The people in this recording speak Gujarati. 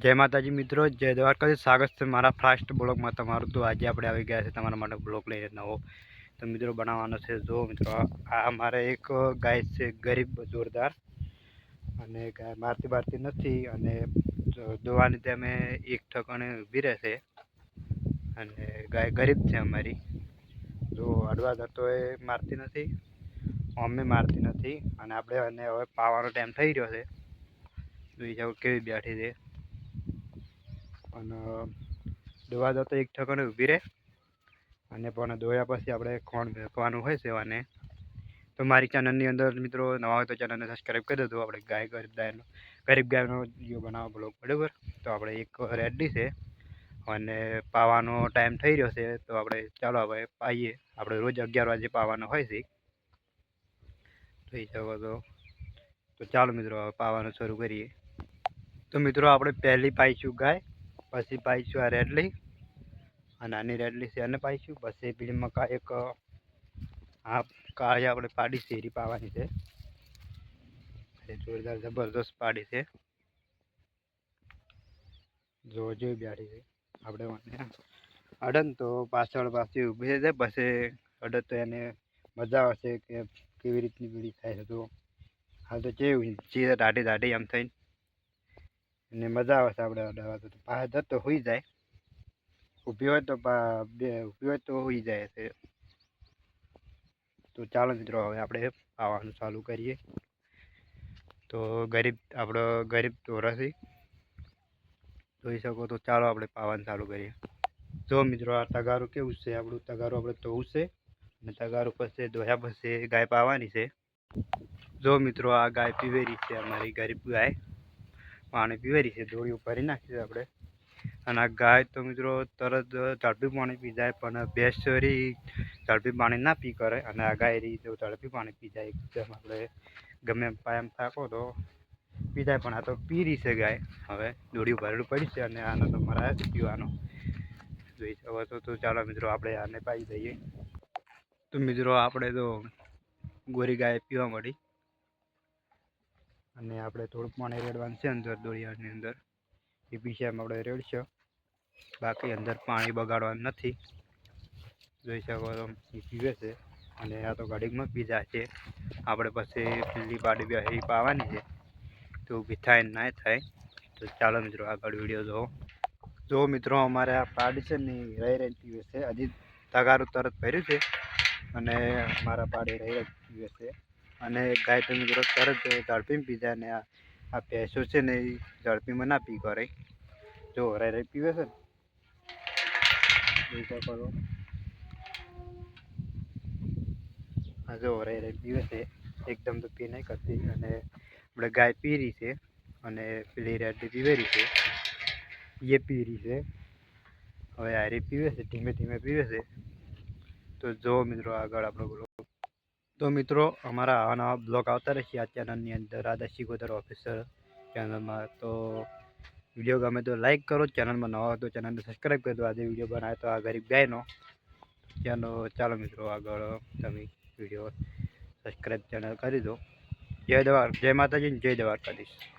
જય માતાજી મિત્રો, જય દ્વારકાથી સ્વાગત છે મારા ફાસ્ટ બ્લોગમાં તમારું। તો આજે આપણે આવી ગયા છે તમારા માટે બ્લોગ લઈને નવો। તો મિત્રો બનાવવાનો છે, જો મિત્રો આ અમારે એક ગાય છે ગરીબ જોરદાર, અને ગાય મારતી નથી, અને દોવાની તે અમે એક ઠકાણે ઊભી રહેશે, અને ગાય ગરીબ છે અમારી। જો અડવા જતો એ મારતી નથી, અમે મારતી નથી, અને આપણે એને હવે પાવાનો ટાઈમ થઈ રહ્યો છે। જોઈ જાવ કેવી બેઠી છે, અને દોવા જતો એક ઠકાણે ઊભી રહે, અને પણ દોયા પછી આપણે ખોણ ફેંકવાનું હોય છે અને તો મારી ચેનલની અંદર મિત્રો નવા હોય તો ચેનલને સબસ્ક્રાઈબ કરી દો। આપણે ગરીબ ગાયનો વિડીયો બનાવવા બ્લોગ, બરાબર। તો આપણે એક રેડી છે અને પાવાનો ટાઈમ થઈ રહ્યો છે, તો આપણે ચાલો હવે પાઈએ। આપણે રોજ 11 વાગે પાવાનો હોય છે, થઈ શકો તો ચાલો મિત્રો હવે પાવાનું શરૂ કરીએ। તો મિત્રો આપણે પહેલી પાઈશું ગાય, પછી પાઈશું આ રેડલી, અને આની રેડલી છે અને પાઈશું, પછી પેલી મકા એક આ કાળી આપણે પાડી છે એરી પાવાની છે, જોરદાર જબરદસ્ત પાડી છે, જો જોઈ બેઠી છે। આપણે અડન તો પાછળ પાછી ઊભી છે, પછી અડદ તો એને મજા આવશે કે કેવી રીતની બીડી થાય છે। તો હાલ તો કેવી ચીરે દાઢી આમ થઈને એને મજા આવે છે આપણે અડાવા, તો પાસે જતો હોઈ જાય, ઊભી હોય તો હોઈ જાય છે। તો ચાલો મિત્રો હવે આપણે પાવાનું ચાલુ કરીએ। તો આપણો ગરીબ તોરસી જોઈ શકો, તો ચાલો આપણે પાવાનું ચાલુ કરીએ। જો મિત્રો આ તગારું કેવું છે, આપણું તગારું આપણે ધોવું છે, અને તગારું પછી ધોયા પછી ગાય પાવાની છે। જો મિત્રો આ ગાય પીવેરી છે, અમારી ગરીબ ગાય પાણી પીવેરી છે, દોરીઓ ભરી નાખી છે આપણે। અને આ ગાય તો મિત્રો તરત ઝડપી પાણી પી જાય, પણ ભેંસરી ઝડપી પાણી ના પી કરે, અને આ ગાય રહી તો ઝડપી પાણી પી જાય એકદમ, આપણે ગમે એમ પાયમ થાકો તો પી જાય। પણ આ તો પીરી છે ગાય, હવે દોડીઓ ભરેલું પડી છે, અને આનો તો મરાય છે પીવાનો, જોઈ શકો તો ચાલો મિત્રો આપણે આને પાઈ દઈએ। તો મિત્રો આપણે તો ગોરી ગાય પીવા મળી, અને આપણે થોડુંક પાણી રેડવાનું છે અંદર દોરિયાની અંદર, એ પીછામાં આપણે રેડશો, બાકી અંદર પાણી બગાડવાનું નથી। જોઈ શકો તો એ પીવે છે, અને આ તો ઘડીકમાં પી જાય છે। આપણે પછી પીલી પાડી બે પાવાની છે, તો ઊભી થાય ના થાય। તો ચાલો મિત્રો આગળ વિડીયો જો મિત્રો અમારે આ પાડી છે ને રહી પીવે છે, હજી તગારું તરત ભર્યું છે, અને અમારા પાડી રહી પીવે છે, અને ગાય તો મિત્રો તરત ઝડપીમાં પી જાય, ને આ ભેંસો છે ને એ ઝડપીમાં ના પી કરે, જો રહી પીવે છે ને, જોઈ શકો છો આ જો રહી પીવે છે, એકદમ તો પી નહીં કરતી, અને આપણે ગાય પી રહી છે, અને પેલી રેડી પીવેરી છે એ પી રહી છે, હવે હારી પીવે છે, ધીમે ધીમે પીવે છે। તો જો મિત્રો આગળ આપણો બ્લોગ, તો મિત્રો અમારા આવા નવા બ્લોગ આવતા રહેશે આ ચેનલની અંદર, આદર્શ શિકોતર ઓફિસર ચેનલમાં। તો વિડીયો ગમે તો લાઈક કરો, ચેનલમાં નવા હોય તો ચેનલને સબસ્ક્રાઈબ કરી દો। આજે વિડીયો બનાવ્યો તો આ ગરીબ ગાયનો ચાલો મિત્રો આગળ તમે વિડીયો સબસ્ક્રાઈબ ચેનલ કરી દો। જય માતાજી, જય દ્વારકાધીશ।